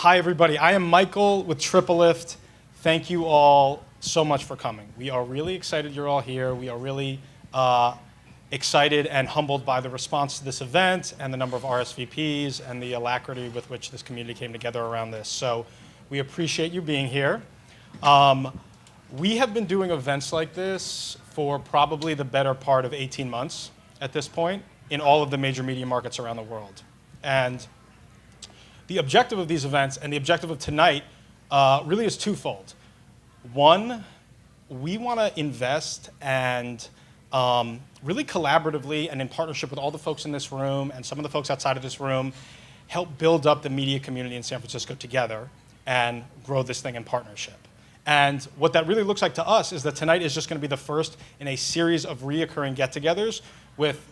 Hi, everybody. I am Michael with TripleLift. Thank you all so much for coming. We are really excited you're all here. We are really excited and humbled by the response to this event and the number of RSVPs and the alacrity with which this community came together around this. So we appreciate you being here. We have been doing events like this for probably the better part of 18 months at this point in all of the major media markets around the world. And the objective of these events and the objective of tonight really is twofold. One, we want to invest and really collaboratively and in partnership with all the folks in this room and some of the folks outside of this room, help build up the media community in San Francisco together and grow this thing in partnership. And what that really looks like to us is that tonight is just going to be the first in a series of reoccurring get-togethers with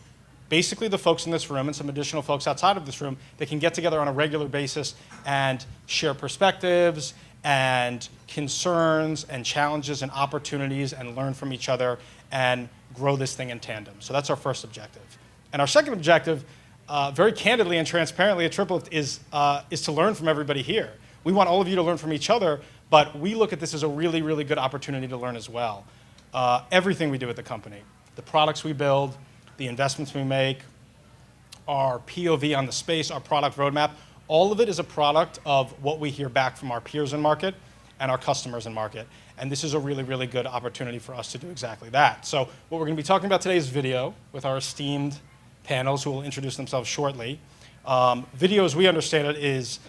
basically the folks in this room and some additional folks outside of this room that can get together on a regular basis and share perspectives and concerns and challenges and opportunities and learn from each other and grow this thing in tandem. So that's our first objective. And our second objective, very candidly and transparently at TripleLift, is to learn from everybody here. We want all of you to learn from each other, but we look at this as a really, really good opportunity to learn as well. Everything we do at the company, the products we build, the investments we make, our POV on the space, our product roadmap, all of it is a product of what we hear back from our peers in market and our customers in market. And this is a really, really good opportunity for us to do exactly that. So what we're going to be talking about today is video with our esteemed panels who will introduce themselves shortly. Video, as we understand it, is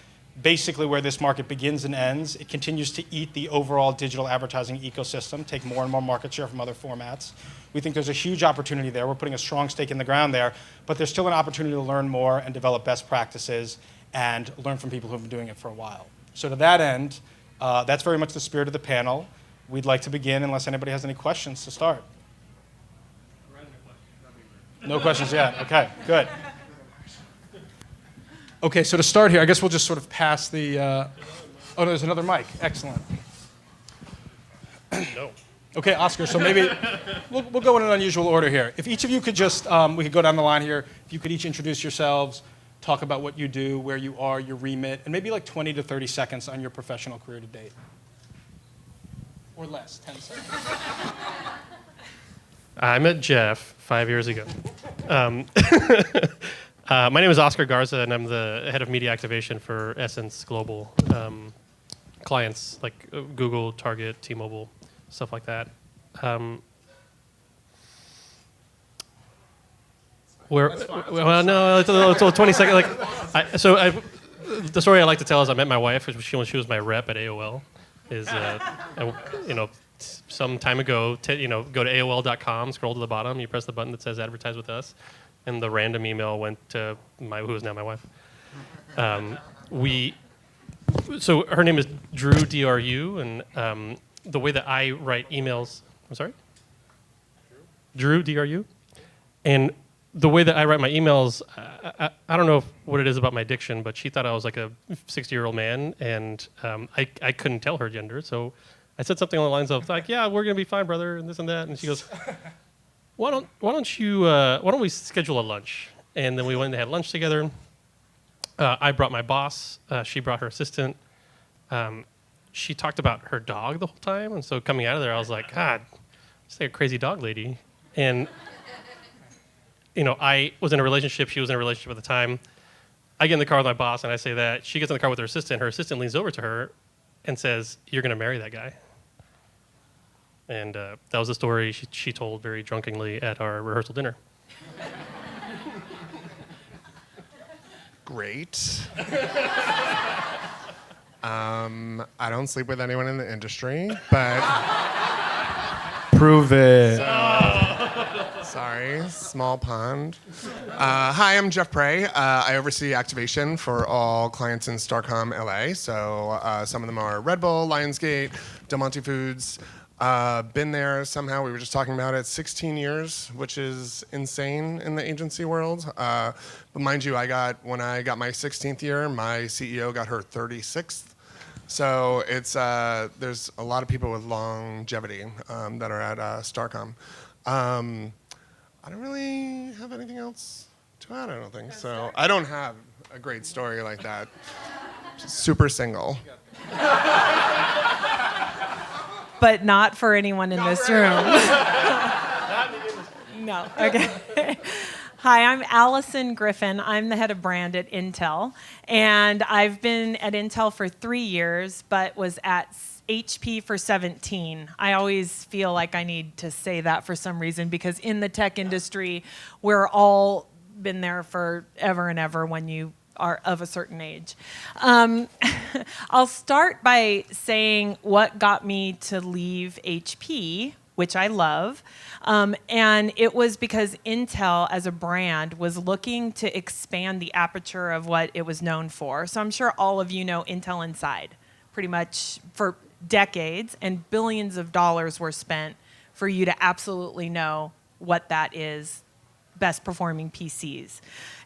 basically where this market begins and ends. It continues to eat the overall digital advertising ecosystem, take more and more market share from other formats. We think there's a huge opportunity there. We're putting a strong stake in the ground there, but there's still an opportunity to learn more and develop best practices and learn from people who have been doing it for a while. So to that end, that's very much the spirit of the panel. We'd like to begin unless anybody has any questions to start. No questions yet. Okay, good. Okay, so to start here, I guess we'll just sort of pass the, oh, no, there's another mic. Excellent. No. Okay, Oscar, so maybe we'll go in an unusual order here. If each of you could just, we could go down the line here. If you could each introduce yourselves, talk about what you do, where you are, your remit, and maybe like 20 to 30 seconds on your professional career to date. Or less, 10 seconds. I met Jeff 5 years ago. My name is Oscar Garza, and I'm the head of media activation for Essence Global clients like Google, Target, T-Mobile, stuff like that. Well, no, it's a 20 second. The story I like to tell is I met my wife when she was my rep at AOL. Some time ago, go to AOL.com, scroll to the bottom, you press the button that says "Advertise with us." And the random email went to who is now my wife. So her name is Drew, D-R-U, and the way that I write emails, I'm sorry? Drew, D-R-U? And the way that I write my emails, I don't know what it is about my diction, but she thought I was like a 60-year-old man, and I couldn't tell her gender, so I said something along the lines of, like, yeah, we're going to be fine, brother, and this and that, and she goes, why don't we schedule a lunch? And then we went and had lunch together. I brought my boss. She brought her assistant. She talked about her dog the whole time. And so coming out of there, I was like, God, she's like a crazy dog lady. And, I was in a relationship. She was in a relationship at the time. I get in the car with my boss, and I say that. She gets in the car with her assistant. Her assistant leans over to her and says, you're going to marry that guy. And that was the story she told very drunkenly at our rehearsal dinner. Great. I don't sleep with anyone in the industry, but... Prove it. Sorry, small pond. Hi, I'm Jeff Prey. I oversee activation for all clients in Starcom LA. So some of them are Red Bull, Lionsgate, Del Monte Foods. Been there somehow, we were just talking about it, 16 years, which is insane in the agency world. But mind you, when I got my 16th year, my CEO got her 36th. So it's there's a lot of people with longevity that are at Starcom. I don't really have anything else to add, I don't think. So I don't have a great story like that. super single. But not for anyone in this room. No, okay. Hi, I'm Alyson Griffin. I'm the head of brand at Intel. And I've been at Intel for 3 years, but was at HP for 17. I always feel like I need to say that for some reason, because in the tech industry, we're all been there forever and ever when you are of a certain age. I'll start by saying what got me to leave HP, which I love. And it was because Intel as a brand was looking to expand the aperture of what it was known for. So I'm sure all of you know Intel Inside, pretty much for decades, and billions of dollars were spent for you to absolutely know what that is, best performing PCs.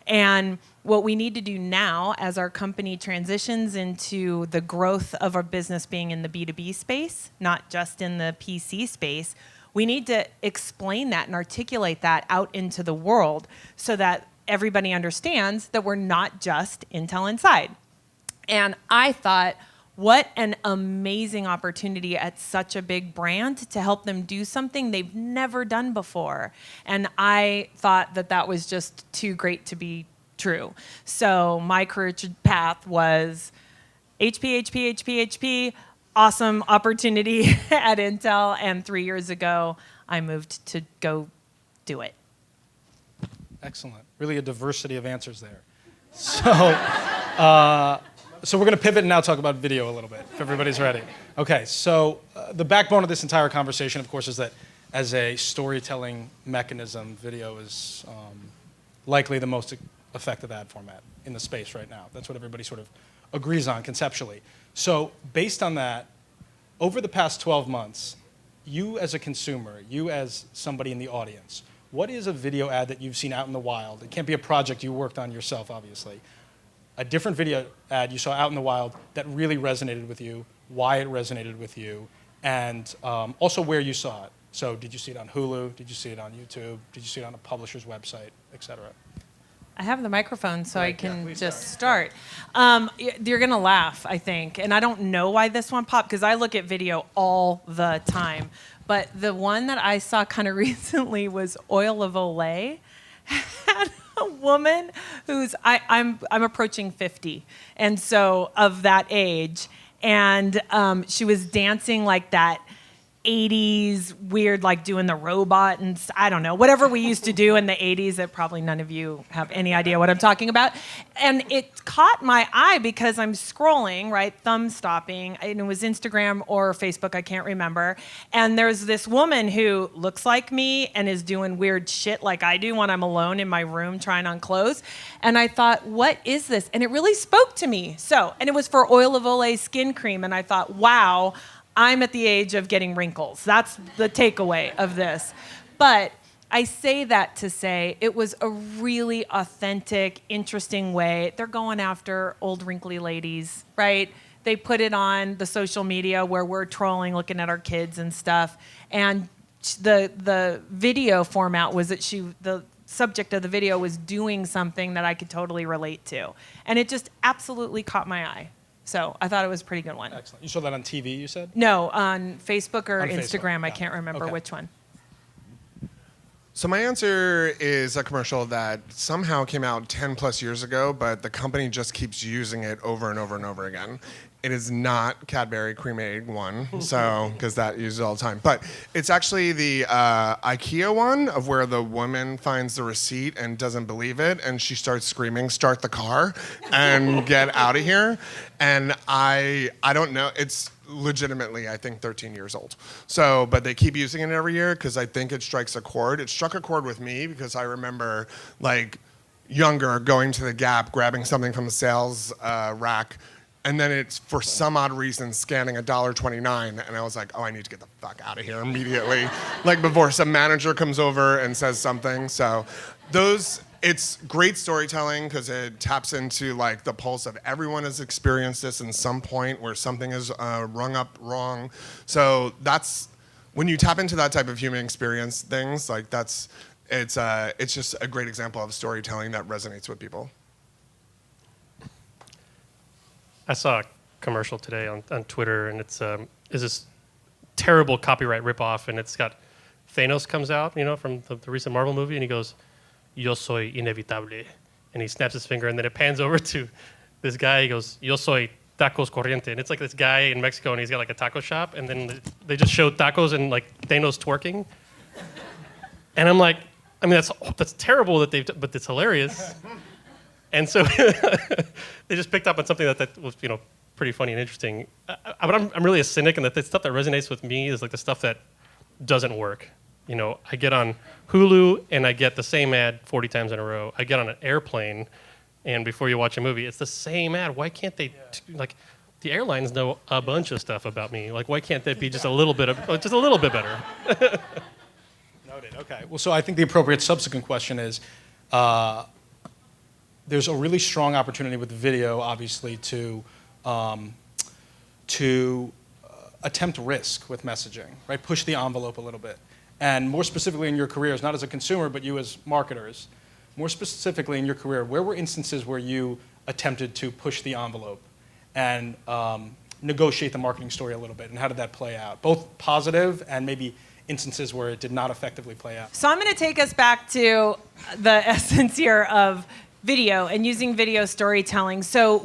And what we need to do now as our company transitions into the growth of our business being in the B2B space, not just in the PC space, we need to explain that and articulate that out into the world so that everybody understands that we're not just Intel Inside. And I thought, what an amazing opportunity at such a big brand to help them do something they've never done before. And I thought that that was just too great to be true. So my career path was HP, awesome opportunity at Intel, and 3 years ago, I moved to go do it. Excellent. Really a diversity of answers there. So we're going to pivot and now talk about video a little bit, if everybody's ready. Okay, so the backbone of this entire conversation, of course, is that as a storytelling mechanism, video is likely the most effective ad format in the space right now. That's what everybody sort of agrees on conceptually. So based on that, over the past 12 months, you as a consumer, you as somebody in the audience, what is a video ad that you've seen out in the wild? It can't be a project you worked on yourself, obviously. A different video ad you saw out in the wild that really resonated with you, why it resonated with you, and also where you saw it. So did you see it on Hulu? Did you see it on YouTube? Did you see it on a publisher's website, et cetera? I have the microphone, so Right, I can yeah, just start. You're going to laugh, I think. And I don't know why this one popped, because I look at video all the time. But the one that I saw kind of recently was Oil of Olay. Had a woman who's, I'm approaching 50, and so of that age. And she was dancing like that 80s weird, like doing the robot and I don't know, whatever we used to do in the 80s that probably none of you have any idea what I'm talking about. And it caught my eye because I'm scrolling, right, thumb stopping, and it was Instagram or Facebook, I can't remember. And there's this woman who looks like me and is doing weird shit like I do when I'm alone in my room trying on clothes. And I thought, what is this? And it really spoke to me. And it was for Oil of Olay skin cream. And I thought, wow, I'm at the age of getting wrinkles. That's the takeaway of this. But I say that to say it was a really authentic, interesting way. They're going after old wrinkly ladies, right? They put it on the social media where we're trolling, looking at our kids and stuff. And the video format was that the subject of the video was doing something that I could totally relate to. And it just absolutely caught my eye. So I thought it was a pretty good one. Excellent. You saw that on TV, you said? No, on Facebook or On Instagram. Facebook. I can't remember which one. So my answer is a commercial that somehow came out 10 plus years ago, but the company just keeps using it over and over and over again. It is not Cadbury Cream Egg one, so because that uses it all the time. But it's actually the IKEA one of where the woman finds the receipt and doesn't believe it, and she starts screaming, "Start the car and get out of here!" And I don't know. It's legitimately, I think, 13 years old. So, but they keep using it every year because I think it strikes a chord. It struck a chord with me because I remember, like, younger going to the Gap, grabbing something from the sales rack. And then it's, for some odd reason, scanning $1.29, and I was like, oh, I need to get the fuck out of here immediately, like before some manager comes over and says something. So it's great storytelling because it taps into like the pulse of everyone has experienced this in some point where something is rung up wrong. So that's, when you tap into that type of human experience things, like it's just a great example of storytelling that resonates with people. I saw a commercial today on Twitter, and it's this terrible copyright ripoff, and it's got Thanos comes out, from the recent Marvel movie, and he goes, "Yo soy inevitable," and he snaps his finger, and then it pans over to this guy. He goes, "Yo soy tacos corriente," and it's like this guy in Mexico, and he's got like a taco shop, and then they just show tacos and like Thanos twerking, and I'm like, I mean, that's terrible but it's hilarious, and so they just picked up on something that was pretty funny and interesting. But I'm really a cynic, and the stuff that resonates with me is like the stuff that doesn't work. I get on Hulu and I get the same ad 40 times in a row. I get on an airplane, and before you watch a movie, it's the same ad. Why can't they, the airlines know a bunch of stuff about me. Like, why can't that be just a little bit better? Noted. Okay. Well, so I think the appropriate subsequent question is, there's a really strong opportunity with video, obviously, to attempt risk with messaging, right? Push the envelope a little bit. And more specifically in your careers, not as a consumer, but you as marketers, more specifically in your career, where were instances where you attempted to push the envelope and negotiate the marketing story a little bit? And how did that play out? Both positive and maybe instances where it did not effectively play out. So I'm going to take us back to the essence here of video and using video storytelling. So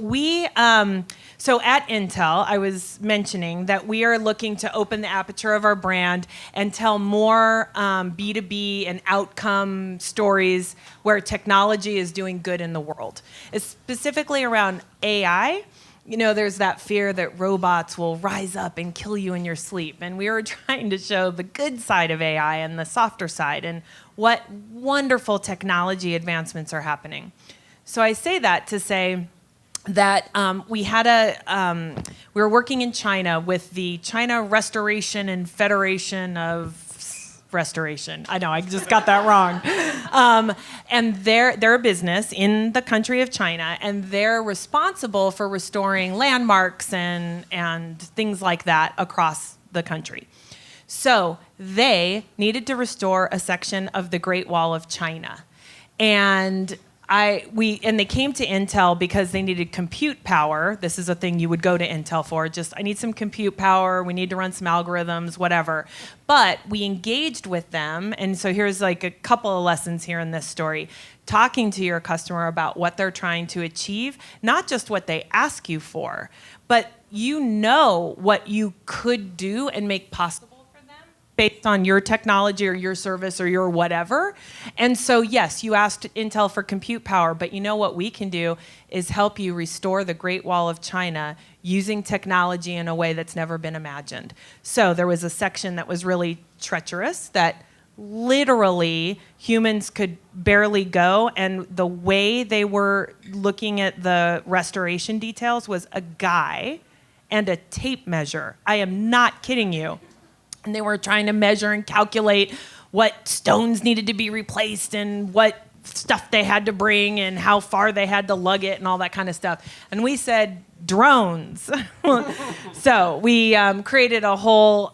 so at Intel, I was mentioning that we are looking to open the aperture of our brand and tell more B2B and outcome stories where technology is doing good in the world. It's specifically around AI. There's that fear that robots will rise up and kill you in your sleep. And we were trying to show the good side of AI and the softer side and what wonderful technology advancements are happening. So I say that to say that we were working in China with the China Restoration and Federation of Restoration. I know, I just got that wrong. And they're a business in the country of China, and they're responsible for restoring landmarks and things like that across the country. So they needed to restore a section of the Great Wall of China. And they came to Intel because they needed compute power. This is a thing you would go to Intel for. I need some compute power. We need to run some algorithms, whatever. But we engaged with them. And so here's like a couple of lessons here in this story. Talking to your customer about what they're trying to achieve, not just what they ask you for, but what you could do and make possible based on your technology or your service or your whatever. And so, yes, you asked Intel for compute power, but what we can do is help you restore the Great Wall of China using technology in a way that's never been imagined. So there was a section that was really treacherous that literally humans could barely go, and the way they were looking at the restoration details was a guy and a tape measure. I am not kidding you. And they were trying to measure and calculate what stones needed to be replaced and what stuff they had to bring and how far they had to lug it and all that kind of stuff. And we said, drones. So we created a whole,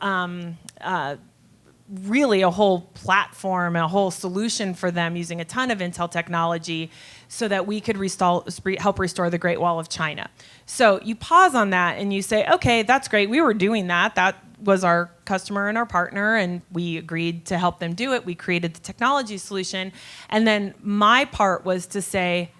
really a whole platform, a whole solution for them using a ton of Intel technology so that we could help restore the Great Wall of China. So you pause on that and you say, okay, that's great. We were doing that. That was our customer and our partner, and we agreed to help them do it. We created the technology solution. And then my part was to say,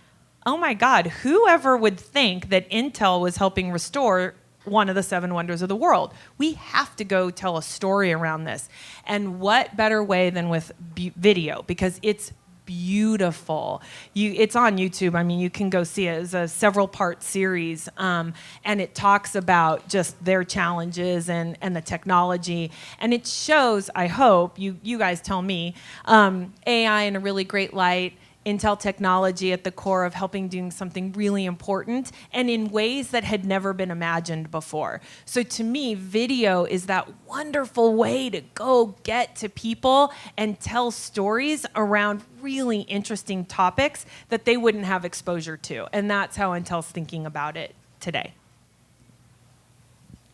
oh my God, whoever would think that Intel was helping restore one of the 7 wonders of the world? We have to go tell a story around this. And what better way than with video? Because it's beautiful. It's on YouTube. I mean, you can go see it. It's a several-part series, and it talks about just their challenges and the technology. And it shows, I hope, you guys tell me, AI in a really great light, Intel technology at the core of helping doing something really important and in ways that had never been imagined before. So to me, video is that wonderful way to go get to people and tell stories around really interesting topics that they wouldn't have exposure to. And that's how Intel's thinking about it today.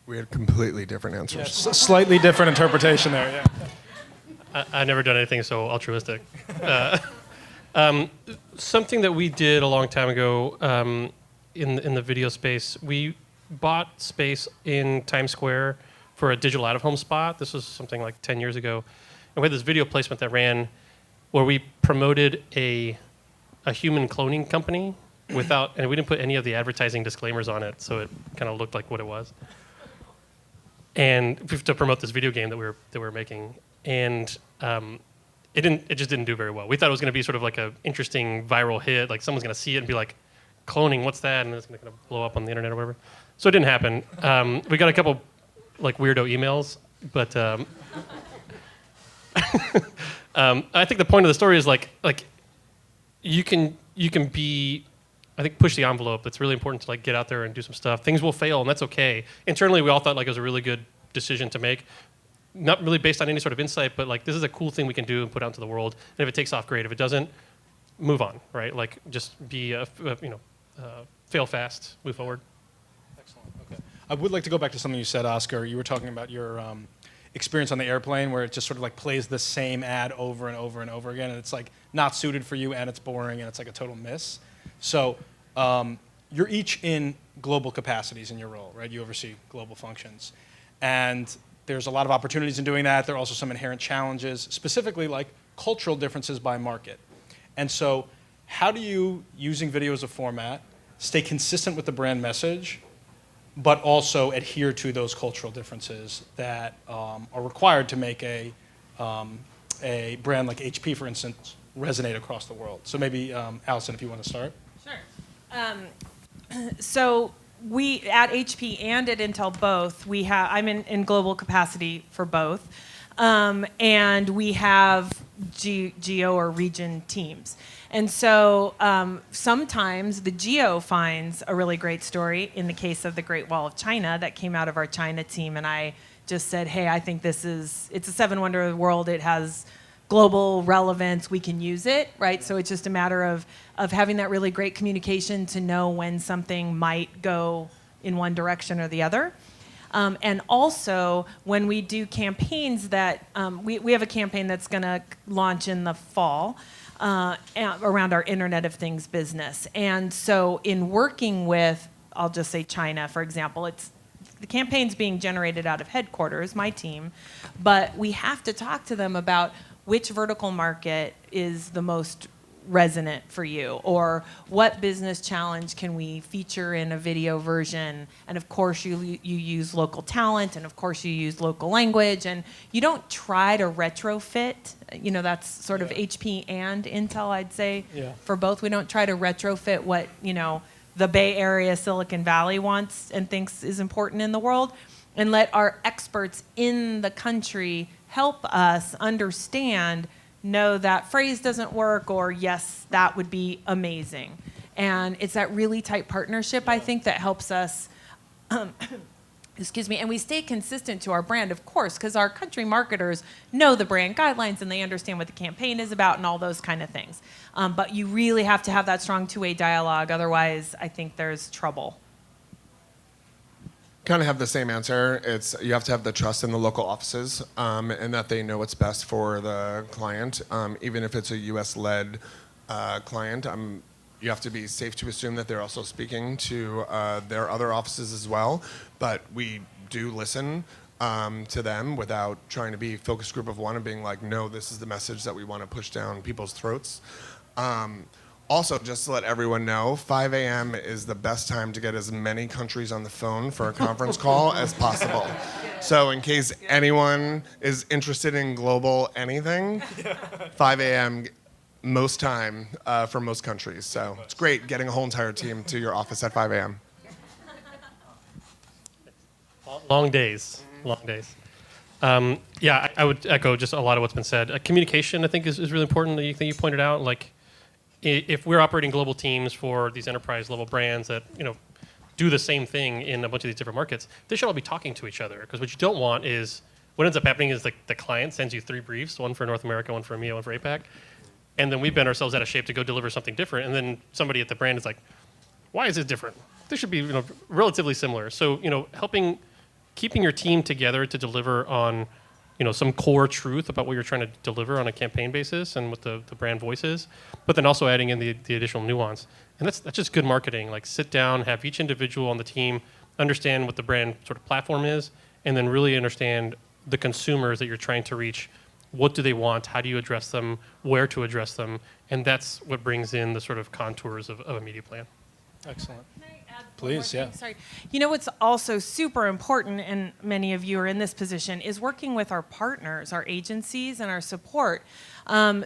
We had completely different answers. Yes, slightly different interpretation there, yeah. I've never done anything so altruistic. Something that we did a long time ago in the video space. We bought space in Times Square for a digital out-of-home spot. This was something like 10 years ago. And we had this video placement that ran where we promoted a human cloning company and we didn't put any of the advertising disclaimers on it, so it kind of looked like what it was. And to promote this video game that we were making. And it just didn't do very well. We thought it was going to be sort of like an interesting viral hit, like someone's going to see it and be like, cloning, what's that? And it's going to kind of blow up on the internet or whatever. So it didn't happen. We got a couple like weirdo emails, but I think the point of the story is like you can be, I think, push the envelope. It's really important to like get out there and do some stuff. Things will fail, and that's okay. Internally, we all thought like it was a really good decision to make. Not really based on any sort of insight, but like this is a cool thing we can do and put out into the world. And if it takes off, great. If it doesn't, move on, right? Like just be fail fast, move forward. Excellent. Okay. I would like to go back to something you said, Oscar. You were talking about your experience on the airplane, where it just sort of like plays the same ad over and over and over again, and it's like not suited for you, and it's boring, and it's like a total miss. So you're each in global capacities in your role, right? You oversee global functions, and there's a lot of opportunities in doing that. There are also some inherent challenges, specifically like cultural differences by market. And so how do you, using video as a format, stay consistent with the brand message, but also adhere to those cultural differences that are required to make a brand like HP, for instance, resonate across the world? So maybe, Allison, if you want to start. Sure. So we, at HP and at Intel both, I'm in global capacity for both. And we have geo or region teams. And so sometimes the geo finds a really great story. In the case of the Great Wall of China, that came out of our China team, and I just said, hey, I think it's a seven wonder of the world. It has global relevance. We can use it, right? So it's just a matter of having that really great communication to know when something might go in one direction or the other. And also, when we do campaigns that, we have a campaign that's going to launch in the fall around our Internet of Things business. And so in working with, I'll just say China, for example, the campaign's being generated out of headquarters, my team, but we have to talk to them about which vertical market is the most resonant for you, or what business challenge can we feature in a video version. And of course you use local talent, and of course you use local language, and you don't try to retrofit. That's sort of HP and Intel, I'd say. For both, we don't try to retrofit what the Bay Area, Silicon Valley wants and thinks is important in the world, and let our experts in the country help us understand, no, that phrase doesn't work, or yes, that would be amazing. And it's that really tight partnership, I think, that helps us, excuse me, and we stay consistent to our brand, of course, because our country marketers know the brand guidelines and they understand what the campaign is about and all those kind of things. But you really have to have that strong two-way dialogue, otherwise I think there's trouble. Kind of have the same answer. It's you have to have the trust in the local offices, and that they know what's best for the client. Even if it's a U.S.-led client, you have to be safe to assume that they're also speaking to their other offices as well. But we do listen to them without trying to be focus group of one and being like, no, this is the message that we want to push down people's throats. Also, just to let everyone know, 5 a.m. is the best time to get as many countries on the phone for a conference call as possible. So in case anyone is interested in global anything, 5 a.m. most time for most countries. So it's great getting a whole entire team to your office at 5 a.m. Long days. Yeah, I would echo just a lot of what's been said. Communication, I think, is really important. The thing you pointed out, like, if we're operating global teams for these enterprise level brands that do the same thing in a bunch of these different markets, they should all be talking to each other. Because what you don't want is, what ends up happening is the client sends you 3 briefs, one for North America, one for EMEA, one for APAC, and then we bend ourselves out of shape to go deliver something different, and then somebody at the brand is like, why is it different? This should be relatively similar. So keeping your team together to deliver on some core truth about what you're trying to deliver on a campaign basis and what the brand voice is, but then also adding in the additional nuance. And that's just good marketing. Like sit down, have each individual on the team understand what the brand sort of platform is, and then really understand the consumers that you're trying to reach. What do they want? How do you address them? Where to address them? And that's what brings in the sort of contours of a media plan. Excellent. Can I add one Please, more thing? Sorry. What's also super important, and many of you are in this position, is working with our partners, our agencies, and our support.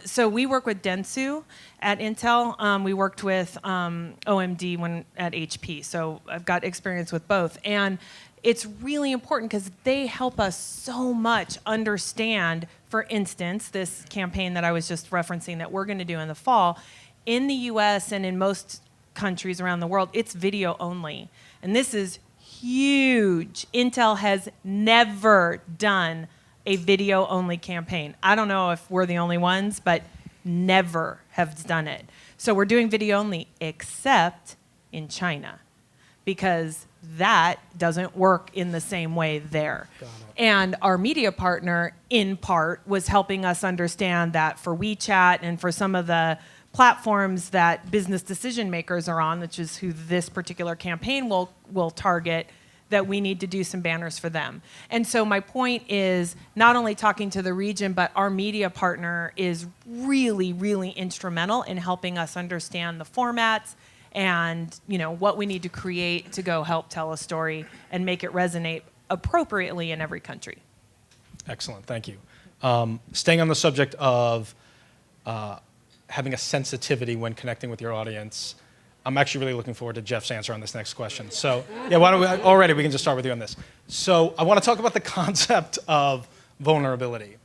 So we work with Dentsu at Intel. We worked with OMD at HP. So I've got experience with both. And it's really important because they help us so much understand, for instance, this campaign that I was just referencing that we're going to do in the fall. In the US and in most countries around the world, it's video only. And this is huge. Intel has never done a video only campaign. I don't know if we're the only ones, but never have done it. So we're doing video only, except in China, because that doesn't work in the same way there. And our media partner, in part, was helping us understand that for WeChat and for some of the platforms that business decision makers are on, which is who this particular campaign will target, that we need to do some banners for them. And so my point is not only talking to the region, but our media partner is really, really instrumental in helping us understand the formats and what we need to create to go help tell a story and make it resonate appropriately in every country. Excellent, thank you. Staying on the subject of having a sensitivity when connecting with your audience, I'm actually really looking forward to Jeff's answer on this next question. So, yeah, why don't we can just start with you on this. So I want to talk about the concept of vulnerability,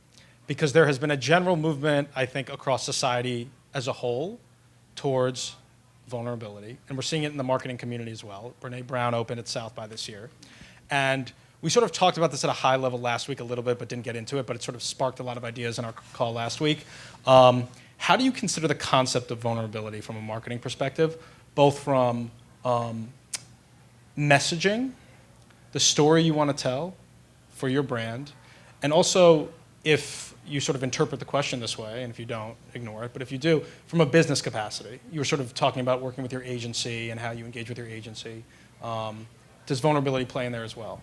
because there has been a general movement, I think, across society as a whole towards vulnerability, and we're seeing it in the marketing community as well. Brene Brown opened at South by this year. And we sort of talked about this at a high level last week a little bit, but didn't get into it, but it sort of sparked a lot of ideas in our call last week. How do you consider the concept of vulnerability from a marketing perspective, both from messaging, the story you want to tell for your brand, and also if you sort of interpret the question this way, and if you don't, ignore it, but if you do, from a business capacity, you were sort of talking about working with your agency and how you engage with your agency. Does vulnerability play in there as well?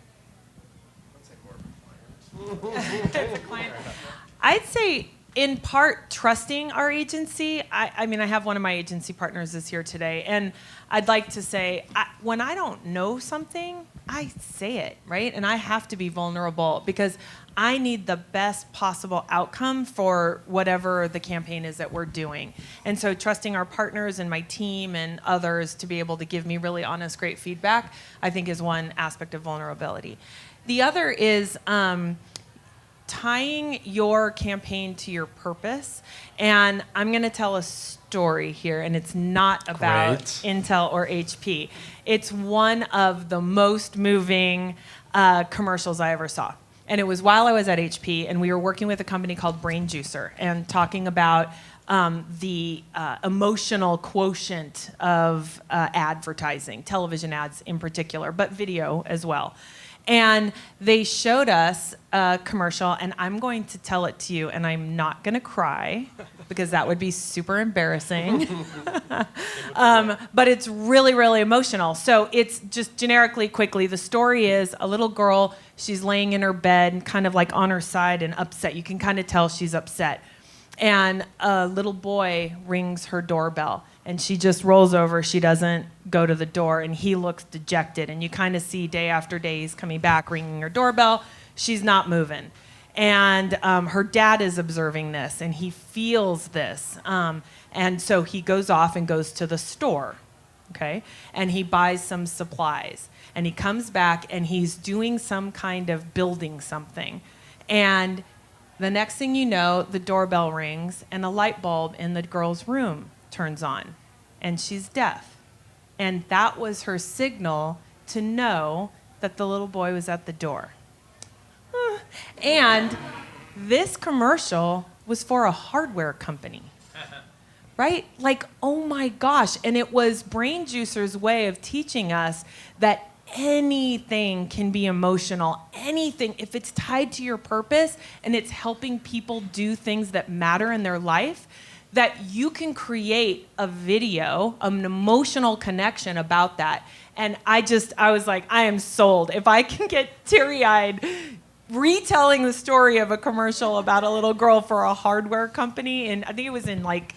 I'd say in part trusting our agency. I mean, I have one of my agency partners is here today, and I'd like to say, when I don't know something, I say it, right? And I have to be vulnerable because I need the best possible outcome for whatever the campaign is that we're doing. And so trusting our partners and my team and others to be able to give me really honest, great feedback, I think is one aspect of vulnerability. The other is tying your campaign to your purpose. And I'm going to tell a story here, and it's not about Intel or HP. It's one of the most moving commercials I ever saw. And it was while I was at HP, and we were working with a company called Brain Juicer and talking about the emotional quotient of advertising, television ads in particular, but video as well. And they showed us a commercial, and I'm going to tell it to you, and I'm not going to cry because that would be super embarrassing. But it's really, really emotional. So it's just generically, quickly, the story is a little girl, she's laying in her bed, kind of like on her side and upset. You can kind of tell she's upset. And a little boy rings her doorbell, and she just rolls over. She doesn't go to the door, and he looks dejected. And you kind of see day after day he's coming back, ringing her doorbell. She's not moving. And her dad is observing this, and he feels this. And so he goes off and goes to the store, okay? And he buys some supplies. And he comes back, and he's doing some kind of building something. And the next thing you know, the doorbell rings, and a light bulb in the girl's room turns on, and she's deaf. And that was her signal to know that the little boy was at the door. And this commercial was for a hardware company, right? Like, oh my gosh. And it was Brain Juicer's way of teaching us that anything can be emotional. Anything, if it's tied to your purpose and it's helping people do things that matter in their life, that you can create a video, an emotional connection about that. And I was like, I am sold. If I can get teary-eyed retelling the story of a commercial about a little girl for a hardware company, and I think it was in like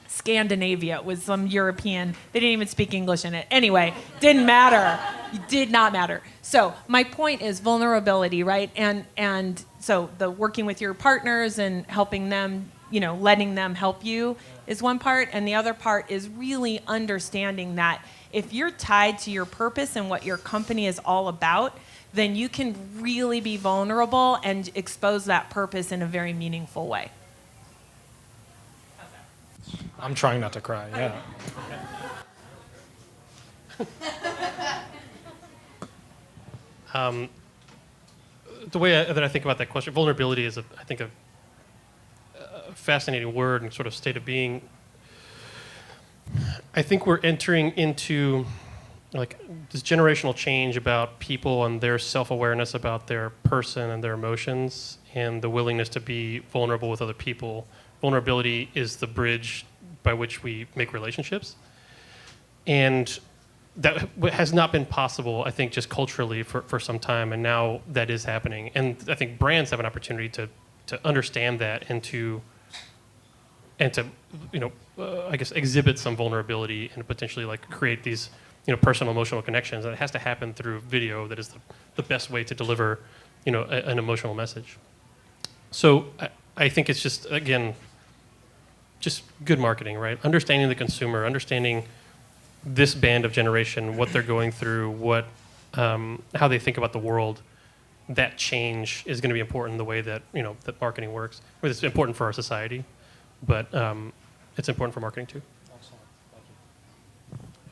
Scandinavia. It was some European. They didn't even speak English in it. Anyway, didn't matter. It did not matter. So my point is vulnerability, right? And so the working with your partners and helping them, letting them help you is one part. And the other part is really understanding that if you're tied to your purpose and what your company is all about, then you can really be vulnerable and expose that purpose in a very meaningful way. I'm trying not to cry, yeah. The way that I think about that question, vulnerability is, I think, a fascinating word and sort of state of being. I think we're entering into like this generational change about people and their self-awareness about their person and their emotions and the willingness to be vulnerable with other people. Vulnerability is the bridge by which we make relationships. And that has not been possible, I think, just culturally for some time, and now that is happening. And I think brands have an opportunity to understand that and to I guess exhibit some vulnerability and potentially like create these personal emotional connections. And it has to happen through video. That is the best way to deliver an emotional message. So I think it's just, again, just good marketing, right? Understanding the consumer, understanding this band of generation, what they're going through, how they think about the world. That change is going to be important in the way that that marketing works. It's important for our society, but it's important for marketing too. Excellent. Thank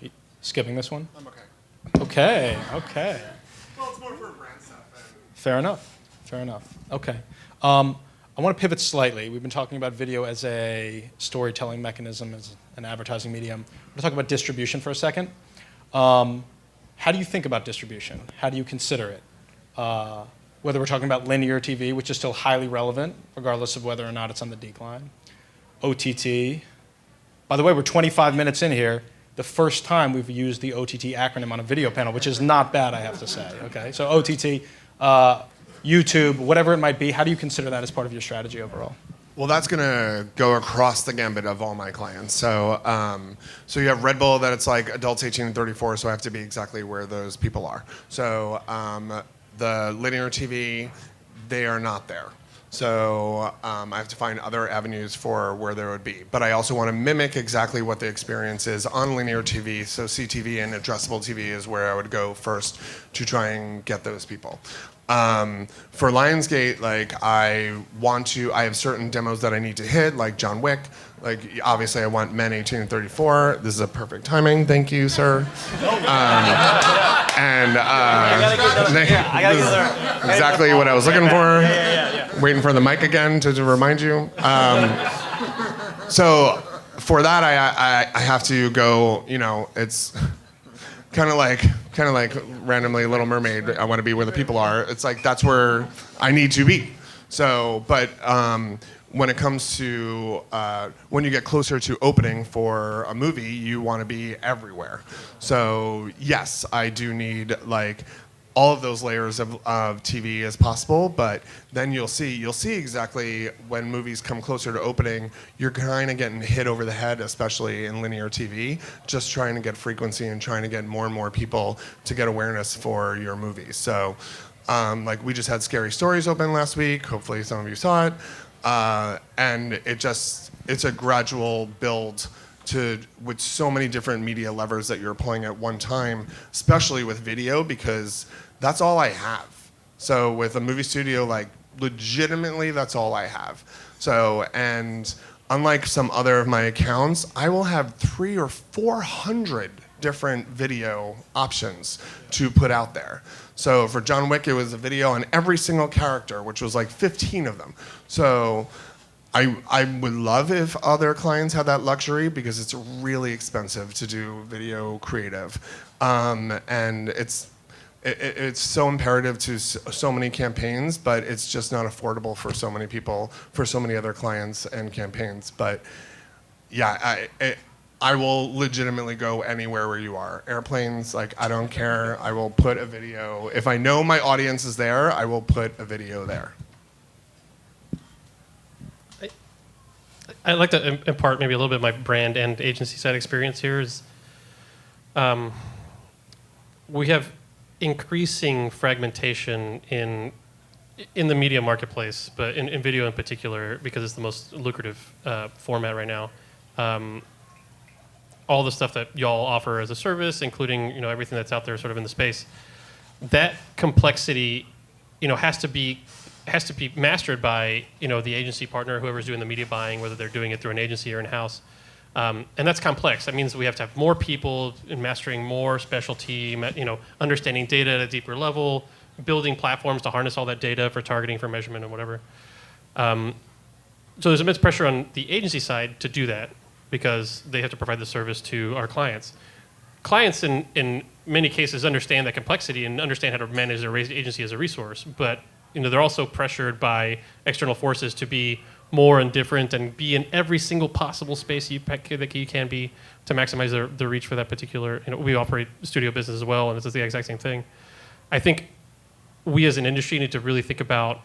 you. Skipping this one? I'm okay. Okay. Well, it's more for brand stuff. Fair enough. Okay. I want to pivot slightly. We've been talking about video as a storytelling mechanism, as an advertising medium. We're going to talk about distribution for a second. How do you think about distribution? How do you consider it? Whether we're talking about linear TV, which is still highly relevant, regardless of whether or not it's on the decline. OTT. By the way, we're 25 minutes in here. The first time we've used the OTT acronym on a video panel, which is not bad, I have to say. Okay, so OTT, YouTube, whatever it might be, how do you consider that as part of your strategy overall? Well, that's going to go across the gambit of all my clients. So so you have Red Bull that it's like adults 18 and 34, so I have to be exactly where those people are. So the linear TV, they are not there. So I have to find other avenues for where there would be. But I also want to mimic exactly what the experience is on linear TV. So CTV and addressable TV is where I would go first to try and get those people. For Lionsgate, like I have certain demos that I need to hit, like John Wick. Like obviously I want men 18 and 34. This is a perfect timing. Thank you, sir. Exactly what I was looking for. Waiting for the mic again to remind you. So for that I have to go. It's kind of like randomly Little Mermaid. I want to be where the people are. It's like that's where I need to be. So, but when it comes to when you get closer to opening for a movie, you want to be everywhere. So yes, I do need like all of those layers of TV as possible, but then you'll see exactly when movies come closer to opening, you're kind of getting hit over the head, especially in linear TV, just trying to get frequency and trying to get more and more people to get awareness for your movies. So like we just had Scary Stories open last week. Hopefully some of you saw it. And it's a gradual build with so many different media levers that you're pulling at one time, especially with video, because that's all I have. So with a movie studio, like legitimately, that's all I have. So, and unlike some other of my accounts, I will have 300 or 400 different video options to put out there. So for John Wick, it was a video on every single character, which was like 15 of them. So I would love if other clients had that luxury because it's really expensive to do video creative. And it's it's so imperative to so many campaigns, but it's just not affordable for so many people, for so many other clients and campaigns. But yeah, I will legitimately go anywhere where you are. Airplanes, like, I don't care. I will put a video. If I know my audience is there, I will put a video there. I'd like to impart maybe a little bit of my brand and agency side experience here. We have increasing fragmentation in the media marketplace, but in video in particular, because it's the most lucrative format right now. All the stuff that y'all offer as a service, including everything that's out there sort of in the space, that complexity has to be mastered by the agency partner, whoever's doing the media buying, whether they're doing it through an agency or in-house. And that's complex. That means we have to have more people in mastering more specialty, understanding data at a deeper level, building platforms to harness all that data for targeting, for measurement, and whatever. So there's immense pressure on the agency side to do that because they have to provide the service to our clients. Clients, in many cases, understand that complexity and understand how to manage their agency as a resource, but they're also pressured by external forces to be more and different and be in every single possible space that you can be to maximize the reach for that particular. We operate studio business as well, and it's the exact same thing. I think we as an industry need to really think about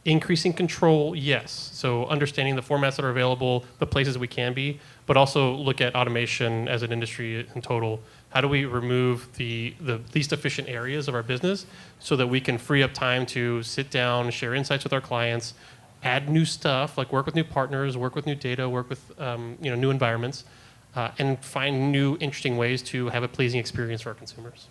increasing control, yes. So understanding the formats that are available, the places we can be, but also look at automation as an industry in total. How do we remove the least efficient areas of our business so that we can free up time to sit down, share insights with our clients, add new stuff, like work with new partners, work with new data, work with new environments, and find new interesting ways to have a pleasing experience for our consumers.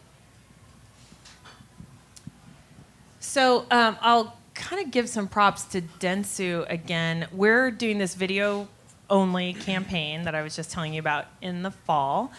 So I'll kind of give some props to Dentsu again. We're doing this video only campaign that I was just telling you about in the fall.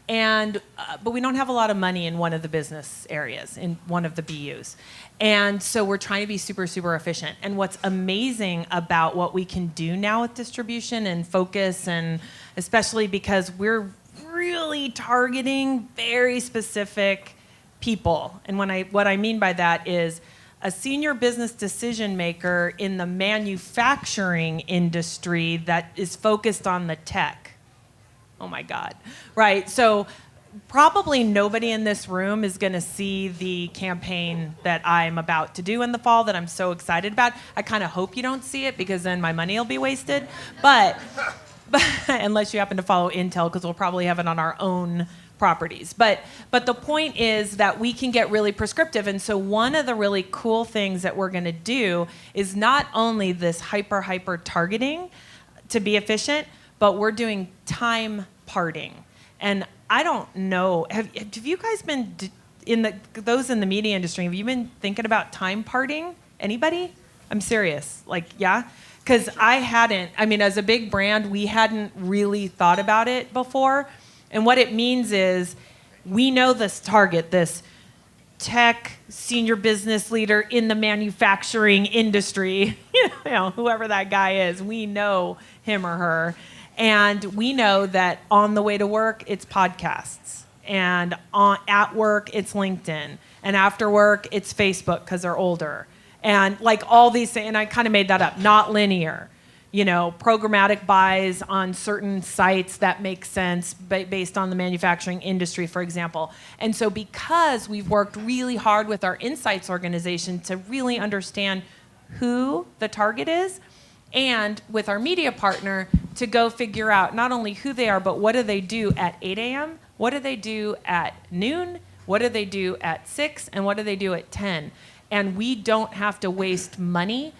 But we don't have a lot of money in one of the business areas, in one of the BUs. And so we're trying to be super, super efficient. And what's amazing about what we can do now with distribution and focus, and especially because we're really targeting very specific people. And what I mean by that is a senior business decision maker in the manufacturing industry that is focused on the tech. Oh my God. Right. So probably nobody in this room is going to see the campaign that I'm about to do in the fall that I'm so excited about. I kind of hope you don't see it because then my money will be wasted. But unless you happen to follow Intel, because we'll probably have it on our own properties. But the point is that we can get really prescriptive. And so one of the really cool things that we're going to do is not only this hyper targeting to be efficient, but we're doing time parting. And I don't know, have you guys been, those in the media industry, have you been thinking about time parting? Anybody? I'm serious. Like, yeah? Because I hadn't, as a big brand, we hadn't really thought about it before. And what it means is we know this target, this tech senior business leader in the manufacturing industry, whoever that guy is, we know him or her. And we know that on the way to work, it's podcasts. And at work, it's LinkedIn. And after work, it's Facebook because they're older. And like all these things, and I kind of made that up, not linear. Programmatic buys on certain sites that make sense based on the manufacturing industry, for example. And so because we've worked really hard with our insights organization to really understand who the target is, and with our media partner to go figure out not only who they are, but what do they do at 8 a.m., what do they do at noon, what do they do at 6, and what do they do at 10. And we don't have to waste money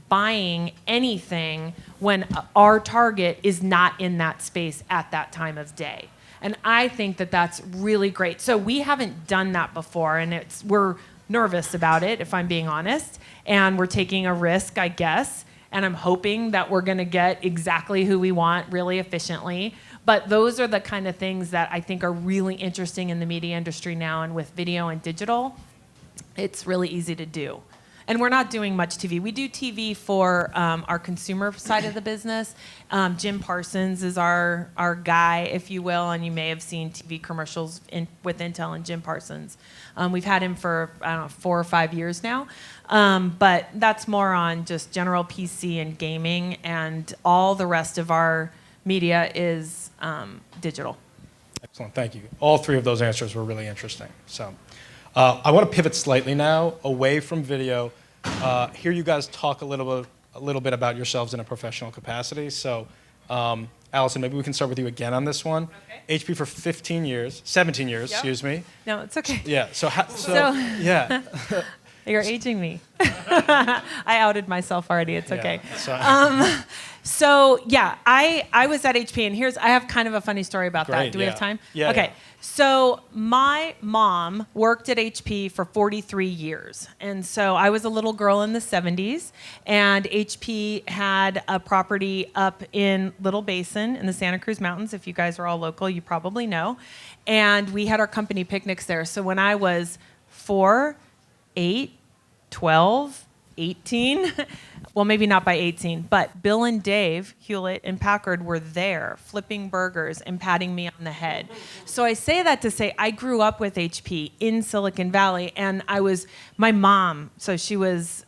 buying anything when our target is not in that space at that time of day. And I think that that's really great. So we haven't done that before, and we're nervous about it, if I'm being honest, and we're taking a risk, I guess. And I'm hoping that we're going to get exactly who we want really efficiently. But those are the kind of things that I think are really interesting in the media industry now. And with video and digital, it's really easy to do. And we're not doing much TV. We do TV for our consumer side of the business. Jim Parsons is our guy, if you will, and you may have seen TV commercials with Intel and Jim Parsons. We've had him for, I don't know, 4 or 5 years now. But that's more on just general PC and gaming, and all the rest of our media is digital. Excellent, thank you. All 3 of those answers were really interesting. So I want to pivot slightly now away from video. Hear you guys talk a little bit about yourselves in a professional capacity. So Allison, maybe we can start with you again on this one. Okay. HP for 17 years, yep. Excuse me. No, it's okay. Yeah, so yeah. You're aging me. I outed myself already. It's okay. So yeah, I was at HP, and I have kind of a funny story about that. Do we have time? Yeah. Okay. So my mom worked at HP for 43 years. And so I was a little girl in the 70s, and HP had a property up in Little Basin in the Santa Cruz Mountains. If you guys are all local, you probably know. And we had our company picnics there. So when I was 4, 8, 12, 18, well, maybe not by 18, but Bill and Dave Hewlett and Packard were there flipping burgers and patting me on the head. So I say that to say I grew up with HP in Silicon Valley, and my mom, so she was,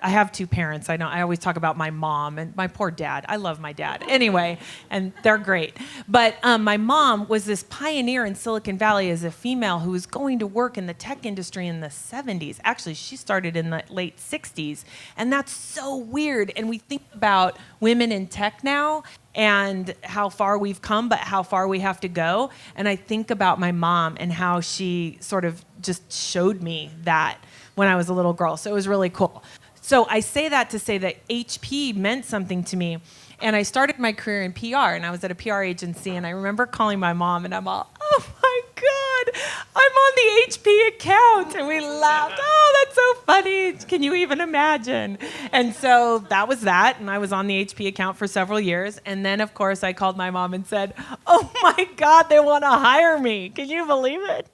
I have 2 parents. I always talk about my mom and my poor dad. I love my dad. Anyway, and they're great. But my mom was this pioneer in Silicon Valley as a female who was going to work in the tech industry in the 70s. Actually, she started in the late 60s. And that's so weird. And we think about women in tech now and how far we've come, but how far we have to go. And I think about my mom and how she sort of just showed me that when I was a little girl. So it was really cool. So I say that to say that HP meant something to me. And I started my career in PR, and I was at a PR agency, and I remember calling my mom, and I'm all, oh my God, I'm on the HP account. And we laughed. Oh, that's so funny. Can you even imagine? And so that was that, and I was on the HP account for several years. And then, of course, I called my mom and said, oh my God, they want to hire me. Can you believe it?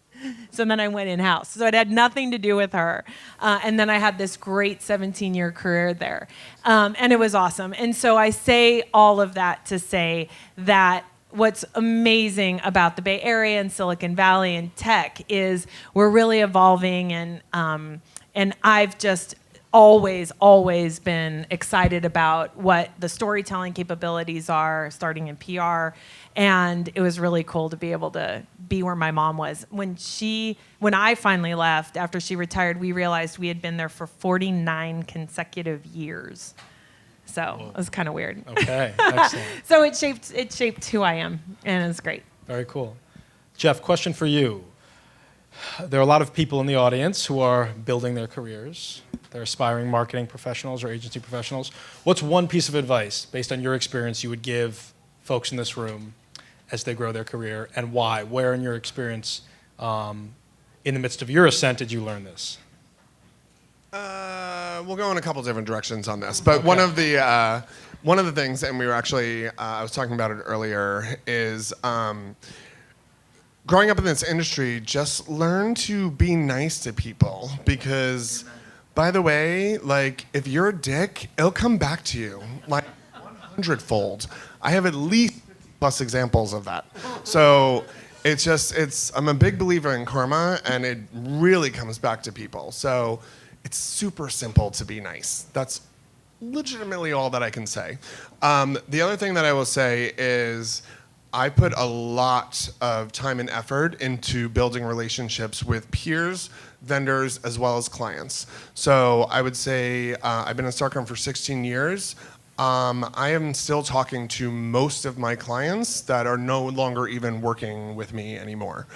So then I went in-house. So it had nothing to do with her. And then I had this great 17-year career there. And it was awesome. And so I say all of that to say that what's amazing about the Bay Area and Silicon Valley and tech is we're really evolving. And I've just always been excited about what the storytelling capabilities are, starting in PR. And it was really cool to be able to be where my mom was. When I finally left, after she retired, we realized we had been there for 49 consecutive years. So it was kind of weird. Okay, excellent. So it shaped who I am, and it's great. Very cool. Jeff, question for you. There are a lot of people in the audience who are building their careers. They're aspiring marketing professionals or agency professionals. What's one piece of advice, based on your experience, you would give folks in this room as they grow their career, and why? Where in your experience, in the midst of your ascent, did you learn this? We'll go in a couple different directions on this, but okay. One of the things, and we were actually, I was talking about it earlier, is growing up in this industry, just learn to be nice to people, because, by the way, like, if you're a dick, it'll come back to you, like 100-fold. I have at least 50+ examples of that. So I'm a big believer in karma, and it really comes back to people. So it's super simple to be nice. That's legitimately all that I can say. The other thing that I will say is I put a lot of time and effort into building relationships with peers, vendors, as well as clients. So I would say I've been at Starcom for 16 years. I am still talking to most of my clients that are no longer even working with me anymore.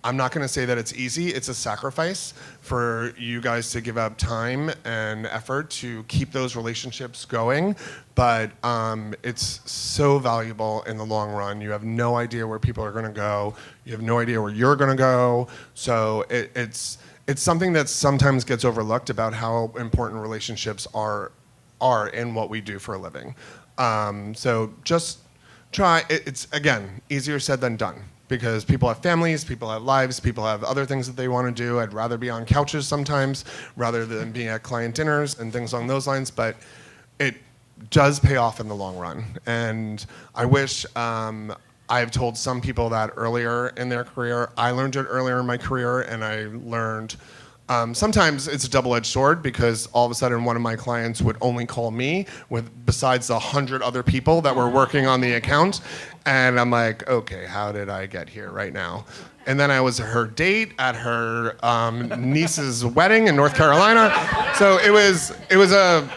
I'm not going to say that it's easy. It's a sacrifice for you guys to give up time and effort to keep those relationships going, but it's so valuable in the long run. You have no idea where people are going to go. You have no idea where you're going to go. So it's something that sometimes gets overlooked about how important relationships are in what we do for a living. So just try. It's, again, easier said than done. because people have families, people have lives, people have other things that they want to do. I'd rather be on couches sometimes rather than being at client dinners and things along those lines, but it does pay off in the long run. And I wish I've told some people that earlier in their career. I learned it earlier in my career, and I learned sometimes it's a double-edged sword because all of a sudden one of my clients would only call me besides the 100 other people that were working on the account. And I'm like, okay, how did I get here right now? And then I was her date at her niece's wedding in North Carolina. So it was a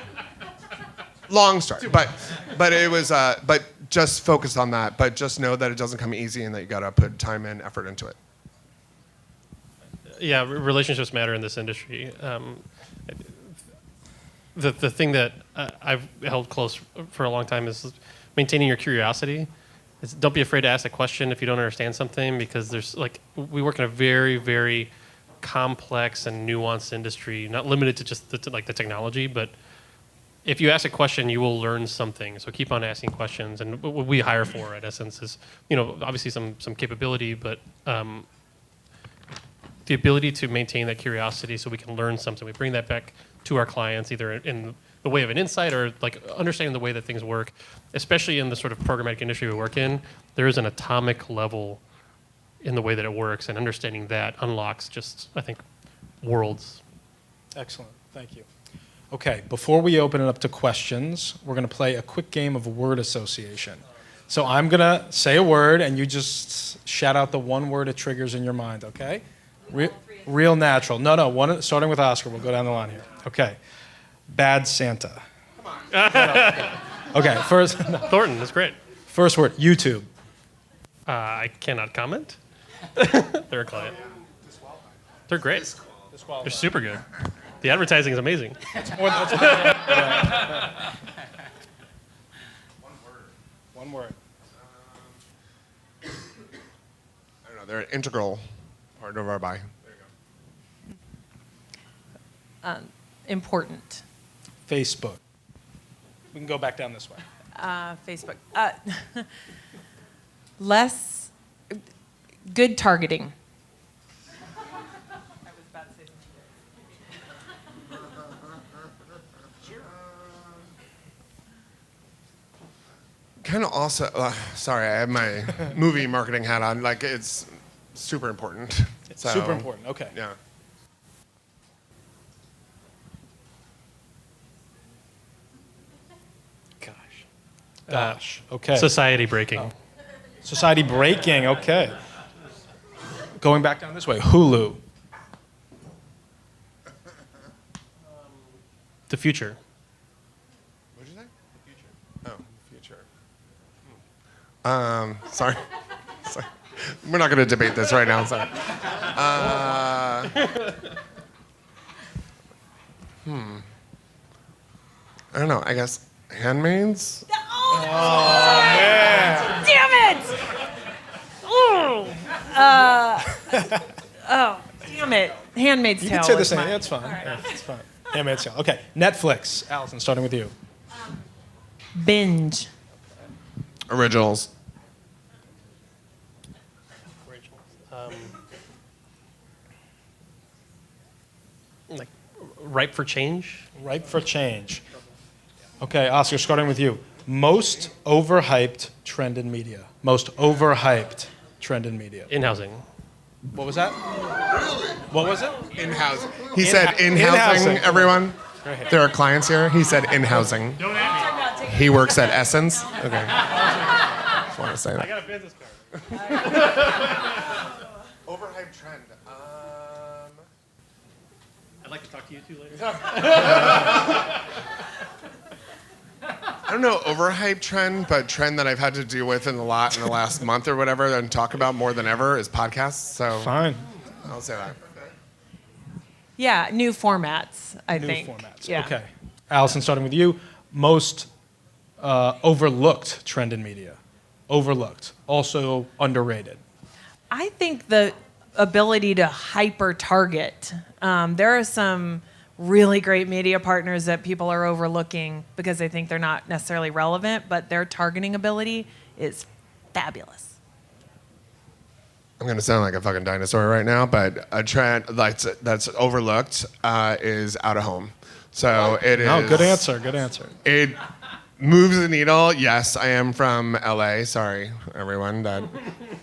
long story, but it was but just focus on that. But just know that it doesn't come easy and that you gotta put time and effort into it. Yeah, relationships matter in this industry. The thing that I've held close for a long time is maintaining your curiosity. Don't be afraid to ask a question if you don't understand something, because we work in a very, very complex and nuanced industry, not limited to just the technology, but if you ask a question, you will learn something. So keep on asking questions. And what we hire for, at Essence, is obviously some capability, but the ability to maintain that curiosity so we can learn something. We bring that back to our clients, either in the way of an insight or understanding the way that things work. Especially in the sort of programmatic industry we work in, there is an atomic level in the way that it works, and understanding that unlocks just, I think, worlds. Excellent. Thank you. Okay, before we open it up to questions, we're going to play a quick game of word association. So I'm going to say a word, and you just shout out the one word it triggers in your mind, okay? Real natural. No, one, starting with Oscar. We'll go down the line here. Okay. Bad Santa. Come on. Okay, first. Thornton, that's great. First word, YouTube. I cannot comment. They're a client. They're great. They're super good. The advertising is amazing. One word. I don't know. They're an integral part of our buy. Important. Facebook. We can go back down this way. Facebook. Less good targeting. Kind of also, sorry, I have my movie marketing hat on. It's super important. So, Super important. Okay. Yeah. Gosh. Okay. Society breaking. Oh. Society breaking. Okay. Going back down this way. Hulu. The future. What did you say? The future. Oh, future. Sorry. Sorry. We're not going to debate this right now. Sorry. I don't know. I guess Handmaids. Man. Damn it! Damn it. Handmaid's You Tale. can say the was same. mine. Yeah, it's fine. Yeah, it's fine. Handmaid's Tale. Okay. Netflix. Allison, starting with you. Binge. Originals. Ripe for change. Ripe for change. Okay, Oscar, starting with you. Most overhyped trend in media. Most overhyped trend in media. In-housing. What was that? What was it? In-housing. He said in-housing, in-housing. everyone. Right here. There are clients here. He said in-housing. He works at Essence. Okay. Just want to say that. I got a business card. Overhyped trend. I'd like to talk to you two later. I don't know overhyped trend, but trend that I've had to deal with in the last month or whatever and talk about more than ever is podcasts. So Fine. I'll say that. Yeah, new formats, I New think. formats. Yeah. Okay. Allison, starting with you. Most overlooked trend in media. Overlooked. Also underrated. I think the ability to hyper target. There are some really great media partners that people are overlooking because they think they're not necessarily relevant, but their targeting ability is fabulous. I'm going to sound like a fucking dinosaur right now, but a trend that's overlooked is out of home. So it is. No, good answer. Good answer. It moves the needle. Yes, I am from LA. Sorry, everyone. That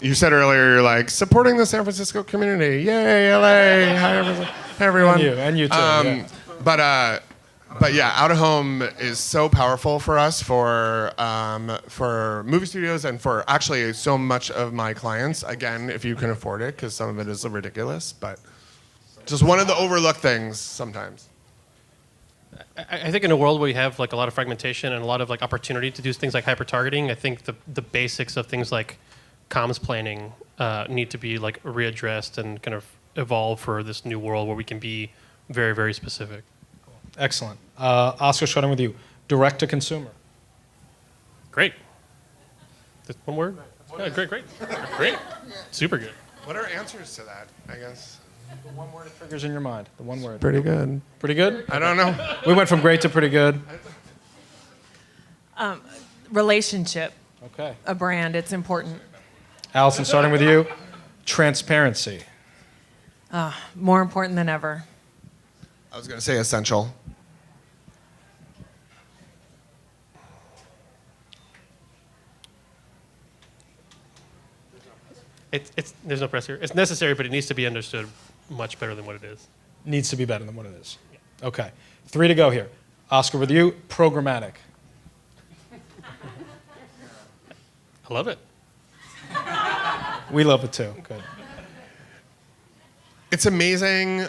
you said earlier, you're like supporting the San Francisco community. Yay, LA. Hi, everyone. And you too. Yeah. But yeah, out of home is so powerful for us for movie studios and for actually so much of my clients. Again, if you can afford it, because some of it is ridiculous, but just one of the overlooked things sometimes. I think in a world where you have like a lot of fragmentation and a lot of like opportunity to do things like hyper-targeting, I think the basics of things like comms planning need to be like readdressed and kind of evolve for this new world where we can be very, very specific. Excellent. Oscar, starting with you. Direct to consumer. Great. Just one word? Yeah, great. Great. Super good. What are answers to that, I guess? The one word that triggers in your mind. The one word. Pretty good. Pretty good? I don't know. We went from great to pretty good. Relationship, Okay. a brand, it's important. Allison, starting with you. Transparency. More important than ever. I was going to say essential. There's no press here. It's necessary, but it needs to be understood much better than what it is. Needs to be better than what it is. Okay. 3 to go here. Oscar, with you. Programmatic. I love it. We love it too. Good. It's amazing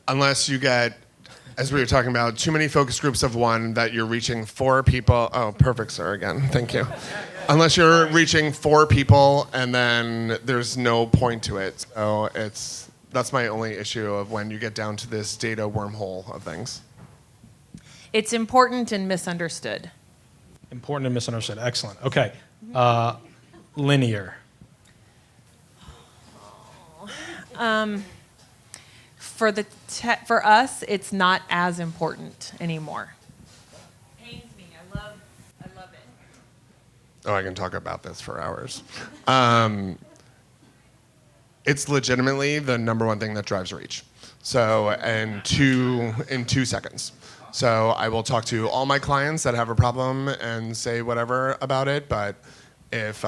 unless you get, as we were talking about, too many focus groups of one that you're reaching 4 people. Oh, perfect, sir, again. Thank you. Unless you're reaching 4 people and then there's no point to it. So that's my only issue of when you get down to this data wormhole of things. It's important and misunderstood. Important and misunderstood. Excellent. Okay. Linear. For us, it's not as important anymore. Pains me. I love it. Oh, I can talk about this for hours. It's legitimately the number one thing that drives reach. So, in 2 seconds. So I will talk to all my clients that have a problem and say whatever about it. But if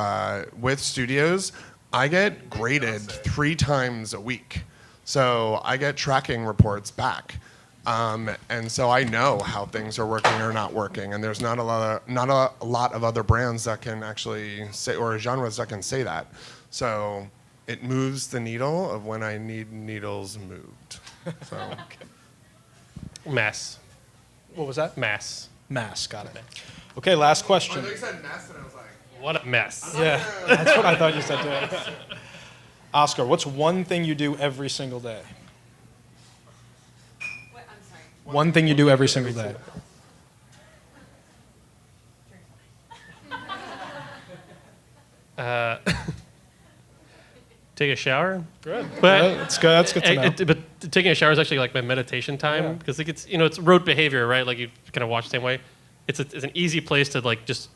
with studios, I get graded 3 times a week. So I get tracking reports back. And so I know how things are working or not working. And there's not a lot of other brands that can actually say, or genres that can say that. So it moves the needle of when I need needles moved. So. Mass. What was that? Mass. Mass. Got it. Okay, last question. You said mess, and I was like, What a mess. Yeah, that's what I thought you said too. Oscar, what's one thing you do every single day? What? I'm sorry. One thing you do every single day. Take a shower. Good. But That's good. That's good to know. But taking a shower is actually like my meditation time because like it's rote behavior, right? Like you kind of watch the same way. It's an easy place to like just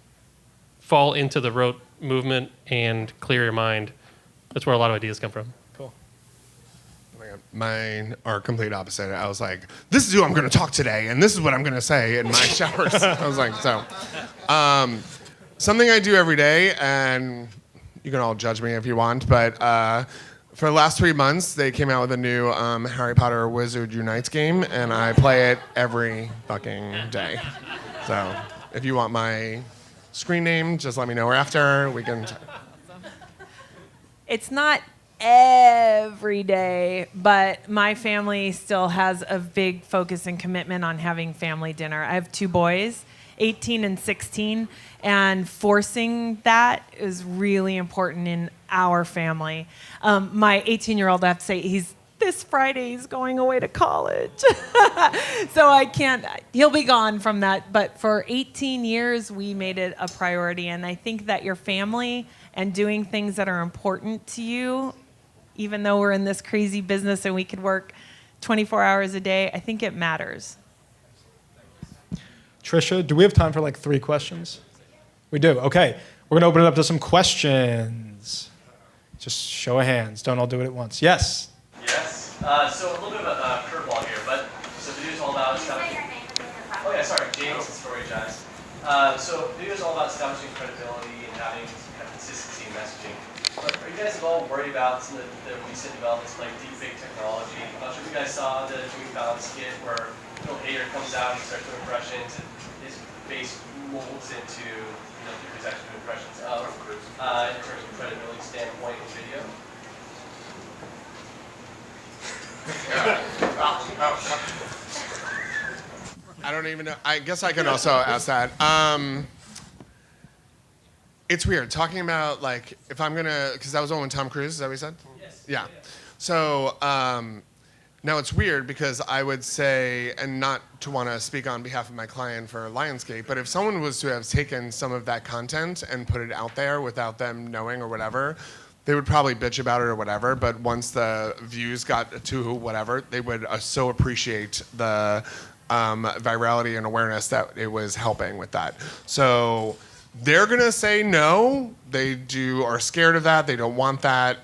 fall into the rote movement and clear your mind. That's where a lot of ideas come from. Cool. mine are complete opposite. I was like, this is who I'm going to talk today, and this is what I'm going to say in my showers. I was like, so. Something I do every day, and you can all judge me if you want, but for the last 3 months, they came out with a new Harry Potter Wizard Unites game, and I play it every fucking day. So if you want my screen name, just let me know after. We can. It's not every day, but my family still has a big focus and commitment on having family dinner. I have 2 boys, 18 and 16, and forcing that is really important in our family. My 18-year-old, I have to say, this Friday he's going away to college. So I can't, he'll be gone from that. But for 18 years, we made it a priority. And I think that your family and doing things that are important to you, even though we're in this crazy business and we could work 24 hours a day, I think it matters. Trisha, do we have time for like 3 questions? We do. Okay. We're going to open it up to some questions. Just show of hands. Don't all do it at once. Yes. Yes. So a little bit of a curveball here, but so video is all about establishing. Oh yeah, sorry, James and Storytime. So video is all about establishing credibility and having kind of consistency in messaging. But are you guys at all worried about some of the recent developments like deepfake technology? I'm not sure if you guys saw the Jimmy Fallon skit where a little hater comes out and starts doing impressions, and his face molds into people he's actually doing impressions of in terms of credibility standpoint in video. I don't even know. I guess I could also ask that. It's weird talking about like if I'm gonna, because that was the one with Tom Cruise. Is that what you said? Yes. Yeah. So now it's weird because I would say, and not to want to speak on behalf of my client for Lionsgate, but if someone was to have taken some of that content and put it out there without them knowing or whatever, they would probably bitch about it or whatever. But once the views got to whatever, they would so appreciate the virality and awareness that it was helping with that. So they're gonna say no. They are scared of that. They don't want that,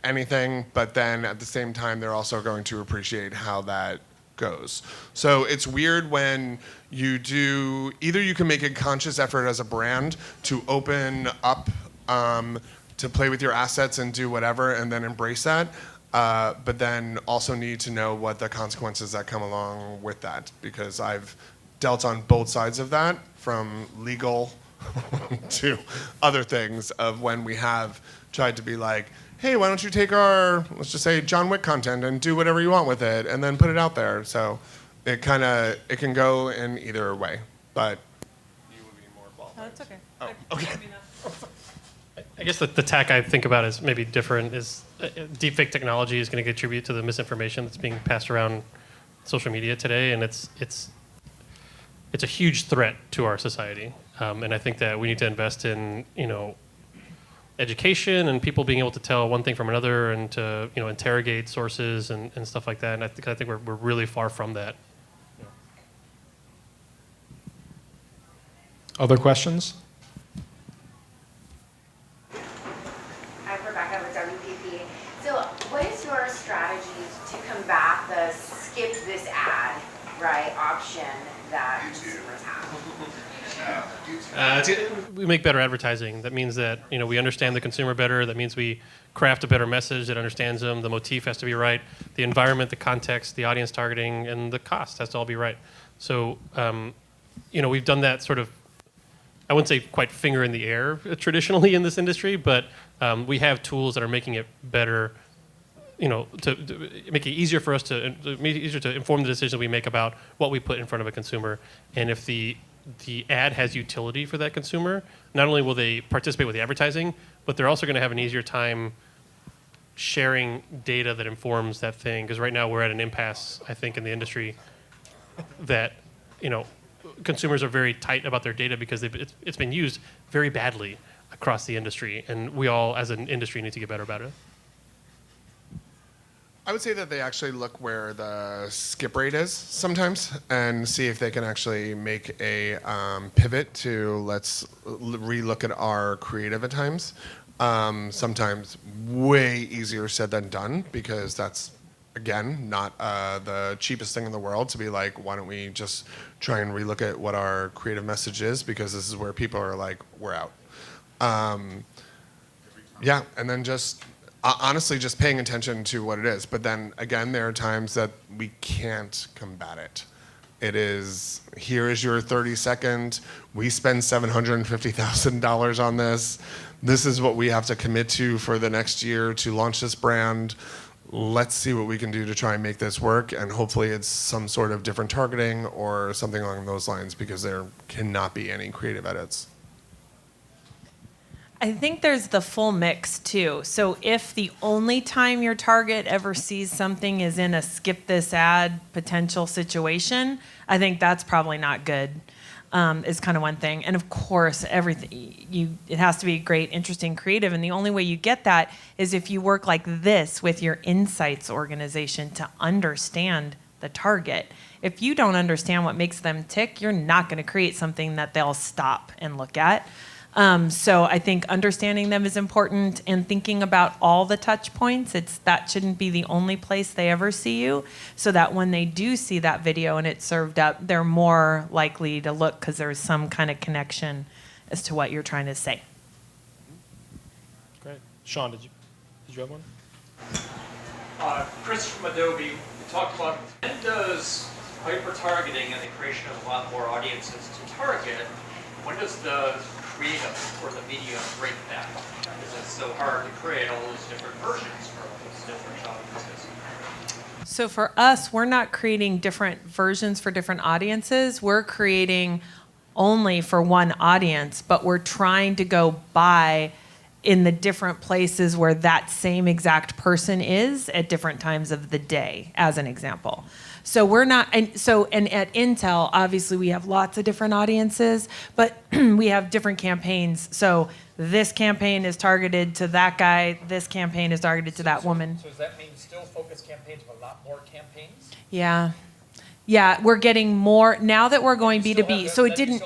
anything. But then at the same time, they're also going to appreciate how that goes. So it's weird when you do, either you can make a conscious effort as a brand to open up, to play with your assets and do whatever and then embrace that. But then also need to know what the consequences that come along with that, because I've dealt on both sides of that, from legal to other things, of when we have tried to be like, hey, why don't you take our, let's just say, John Wick content and do whatever you want with it and then put it out there. So it can go in either way, but you would be more qualified. That's okay. Oh, okay. I guess the tack I think about is maybe different. Is deepfake technology is going to contribute to the misinformation that's being passed around social media today, and it's a huge threat to our society. And I think that we need to invest in education and people being able to tell one thing from another, and to interrogate sources and stuff like that. And I think we're really far from that. Other questions? What is your strategy to combat the skip this ad, right, option that consumers have? We make better advertising. That means that we understand the consumer better. That means we craft a better message that understands them. The motif has to be right. The environment, the context, the audience targeting, and the cost has to all be right. So we've done that sort of, I wouldn't say quite finger in the air traditionally in this industry, but we have tools that are making it better, to make it easier for us to inform the decisions we make about what we put in front of a consumer. And if the ad has utility for that consumer, not only will they participate with the advertising, but they're also going to have an easier time sharing data that informs that thing. Because right now we're at an impasse, I think, in the industry that consumers are very tight about their data because it's been used very badly across the industry, and we all as an industry need to get better about it. I would say that they actually look where the skip rate is sometimes and see if they can actually make a pivot to let's relook at our creative at times. Sometimes way easier said than done, because that's, again, not the cheapest thing in the world to be like, why don't we just try and relook at what our creative message is, because this is where people are like, we're out. Yeah, and then just honestly just paying attention to what it is. But then again, there are times that we can't combat it. It is, here is your 30-second, we spend $750,000 on this. This is what we have to commit to for the next year to launch this brand. Let's see what we can do to try and make this work. And hopefully it's some sort of different targeting or something along those lines, because there cannot be any creative edits. I think there's the full mix too. So if the only time your target ever sees something is in a skip this ad potential situation, I think that's probably not good. Is kind of one thing. And of course, everything it has to be great, interesting, creative. And the only way you get that is if you work like this with your insights organization to understand the target. If you don't understand what makes them tick, you're not going to create something that they'll stop and look at. So I think understanding them is important and thinking about all the touch points. That shouldn't be the only place they ever see you, so that when they do see that video and it's served up, they're more likely to look because there's some kind of connection as to what you're trying to say. Great. Sean, did you have one? Chris from Adobe talked about when does hyper-targeting and the creation of a lot more audiences to target, when does the creative or the media break that? Because it's so hard to create all those different versions for those different audiences. So for us, we're not creating different versions for different audiences. We're creating only for one audience, but we're trying to go by in the different places where that same exact person is at different times of the day, as an example. So we're not, and at Intel, obviously we have lots of different audiences, but we have different campaigns. So this campaign is targeted to that guy, this campaign is targeted to that woman. So does that mean still focus campaigns, but a lot more campaigns? Yeah. Yeah, we're getting more, now that we're going B2B, so it didn't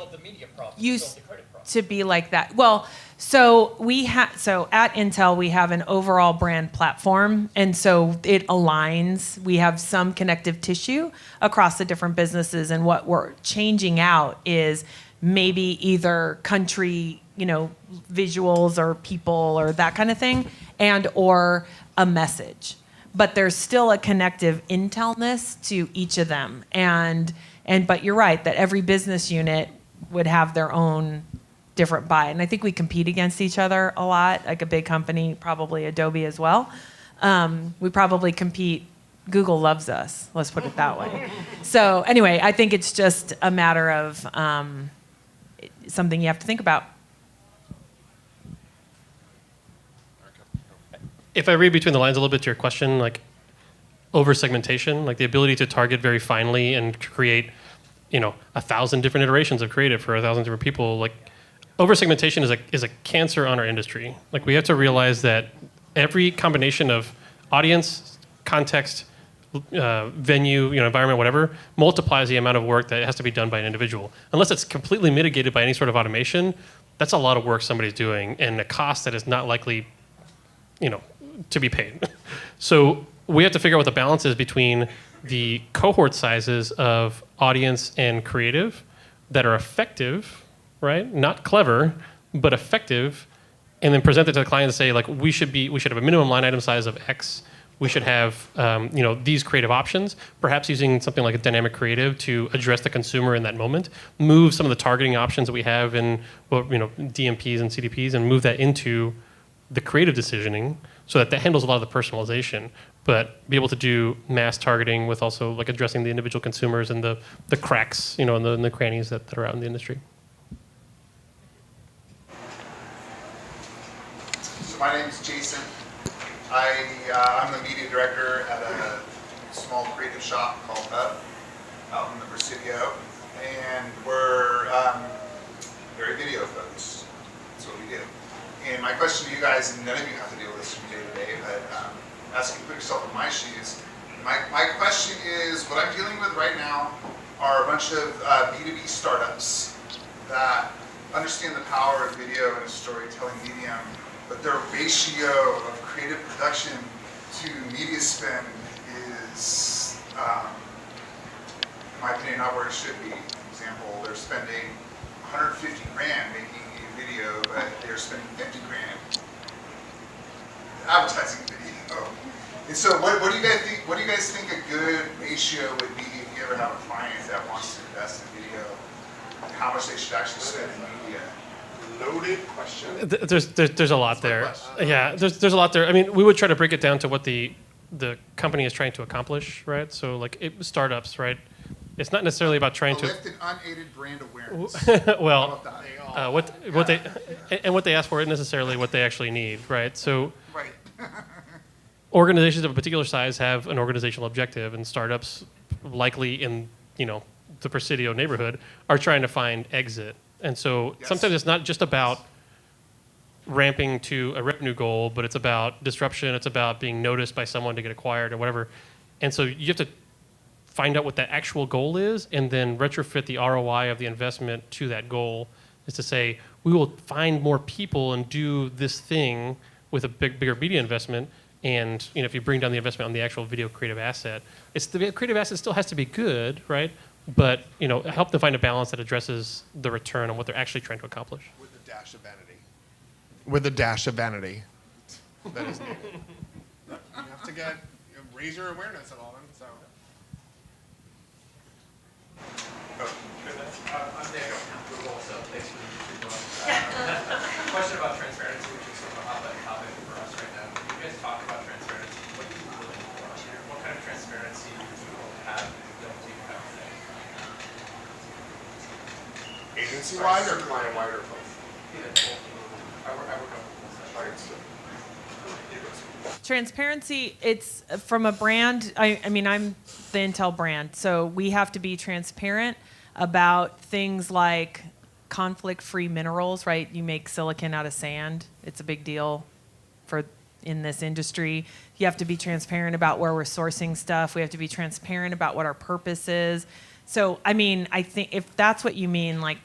used to be like that. Well, so at Intel, we have an overall brand platform, and so it aligns. We have some connective tissue across the different businesses, and what we're changing out is maybe either country, visuals or people or that kind of thing, and or a message. But there's still a connective Intelness to each of them, but you're right that every business unit would have their own different buy. And I think we compete against each other a lot, like a big company, probably Adobe as well. We probably compete. Google loves us, let's put it that way. So anyway, I think it's just a matter of something you have to think about. If I read between the lines a little bit to your question, like over segmentation, like the ability to target very finely and create, 1,000 different iterations of creative for 1,000 different people, like over segmentation is a cancer on our industry. Like we have to realize that every combination of audience, context, venue, environment, whatever, multiplies the amount of work that has to be done by an individual. Unless it's completely mitigated by any sort of automation, that's a lot of work somebody's doing and a cost that is not likely, to be paid. So we have to figure out what the balance is between the cohort sizes of audience and creative that are effective, right? Not clever, but effective, and then present it to the client and say, like, we should have a minimum line item size of X. We should have, these creative options, perhaps using something like a dynamic creative to address the consumer in that moment, move some of the targeting options that we have in, DMPs and CDPs and move that into the creative decisioning so that handles a lot of the personalization, but be able to do mass targeting with also like addressing the individual consumers and the cracks, and the crannies that are out in the industry. So my name is Jason. I'm the media director at a small creative shop called Hub out in the Presidio, and we're very video focused. That's what we do. And my question to you guys, and none of you have to deal with this from day to day, but ask you to put yourself in my shoes. My question is, what I'm dealing with right now are a bunch of B2B startups that understand the power of video in a storytelling medium, but their ratio of creative production to media spend is, in my opinion, not where it should be. For example, they're spending 150 grand making a video, but they're spending 50 grand advertising video. And so, what do you guys think? What do you guys think a good ratio would be if you ever have a client that wants to invest in video? How much they should actually spend in media? Loaded question. There's a lot there. Yeah, there's a lot there. I mean, we would try to break it down to what the company is trying to accomplish, right? So like startups, right? It's not necessarily about trying to lift an unaided brand awareness. well, what they ask for isn't necessarily what they actually need, right? So Right. organizations of a particular size have an organizational objective, and startups, likely in the Presidio neighborhood, are trying to find exit. And so sometimes it's not just about ramping to a revenue goal, but it's about disruption. It's about being noticed by someone to get acquired or whatever. And so you have to find out what that actual goal is and then retrofit the ROI of the investment to that goal, is to say, we will find more people and do this thing with a bigger media investment. And if you bring down the investment on the actual video creative asset, the creative asset still has to be good, right? But help them find a balance that addresses the return on what they're actually trying to accomplish. With a dash of vanity. With a dash of vanity. That is needed. You have to raise your awareness of all them. So. I'm there. Also, thanks for the question about transparency, which is sort of a hot button topic for us right now. When you guys talk about transparency, what do you really want here? What kind of transparency do you have and don't you have today? Agency-wide or client-wide or both? Either both. I work on both sides. Transparency, it's from a brand. I mean, I'm the Intel brand, so we have to be transparent about things like conflict-free minerals, right? You make silicon out of sand. It's a big deal in this industry. You have to be transparent about where we're sourcing stuff. We have to be transparent about what our purpose is. So, I mean, I think if that's what you mean, like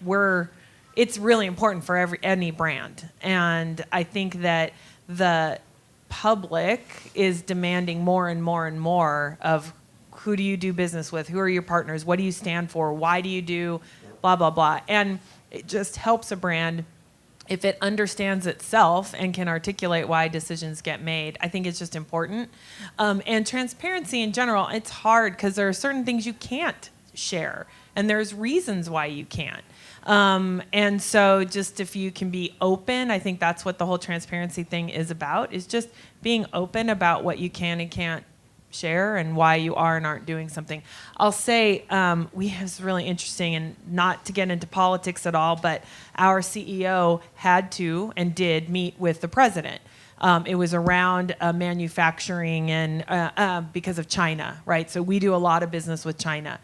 it's really important for any brand. And I think that the public is demanding more and more and more of who do you do business with? Who are your partners? What do you stand for? Why do you do blah, blah, blah? And it just helps a brand if it understands itself and can articulate why decisions get made. I think it's just important. And transparency in general, it's hard because there are certain things you can't share. And there's reasons why you can't. And so just if you can be open, I think that's what the whole transparency thing is about, is just being open about what you can and can't share and why you are and aren't doing something. I'll say we have this really interesting, and not to get into politics at all, but our CEO had to and did meet with the president. It was around manufacturing and because of China, right? So we do a lot of business with China.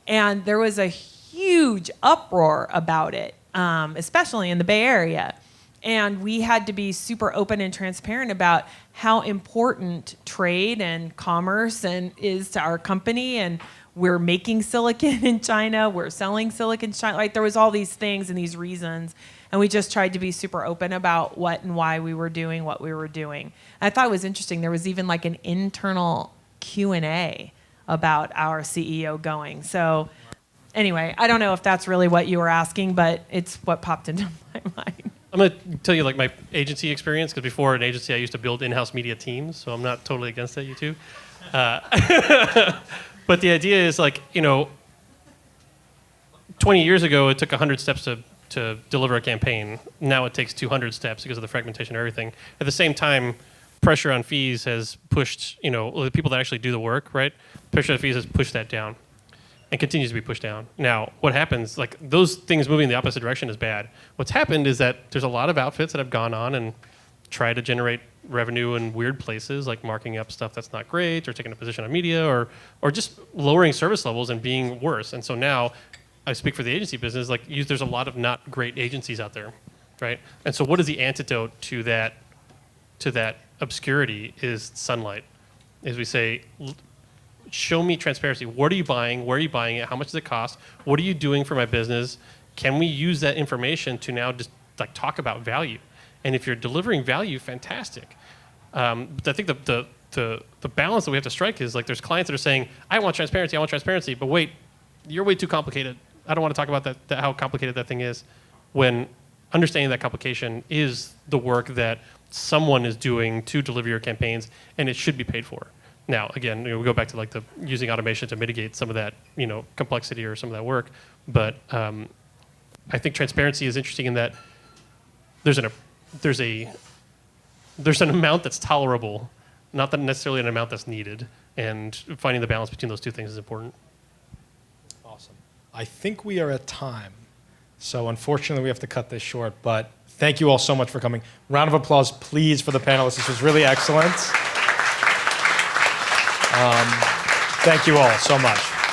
And there was a huge uproar about it, especially in the Bay Area. And we had to be super open and transparent about how important trade and commerce is to our company. And we're making silicon in China. We're selling silicon in China. Like, there was all these things and these reasons. And we just tried to be super open about what and why we were doing what we were doing. I thought it was interesting. There was even like an internal Q&A about our CEO going. So anyway, I don't know if that's really what you were asking, but it's what popped into my mind. I'm going to tell you like my agency experience, because before an agency I used to build in-house media teams, so I'm not totally against that, you two. But the idea is 20 years ago it took 100 steps to deliver a campaign. Now it takes 200 steps because of the fragmentation of everything. At the same time, pressure on fees has pushed, the people that actually do the work, right? Pressure on fees has pushed that down and continues to be pushed down. Now, what happens, those things moving in the opposite direction is bad. What's happened is that there's a lot of outfits that have gone on and tried to generate revenue in weird places, like marking up stuff that's not great, or taking a position on media, or just lowering service levels and being worse. And so now, I speak for the agency business, there's a lot of not great agencies out there, right? And so what is the antidote to that obscurity is sunlight. Is we say, show me transparency. What are you buying? Where are you buying it? How much does it cost? What are you doing for my business? Can we use that information to now just talk about value? And if you're delivering value, fantastic. But I think the balance that we have to strike is there's clients that are saying, I want transparency, but wait, you're way too complicated. I don't want to talk about that how complicated that thing is, when understanding that complication is the work that someone is doing to deliver your campaigns, and it should be paid for. Now, again, we go back to the using automation to mitigate some of that, complexity or some of that work. But I think transparency is interesting in that there's an amount that's tolerable, not that necessarily an amount that's needed, and finding the balance between those two things is important. Awesome. I think we are at time. So unfortunately, we have to cut this short, but thank you all so much for coming. Round of applause, please, for the panelists. This was really excellent. Thank you all so much.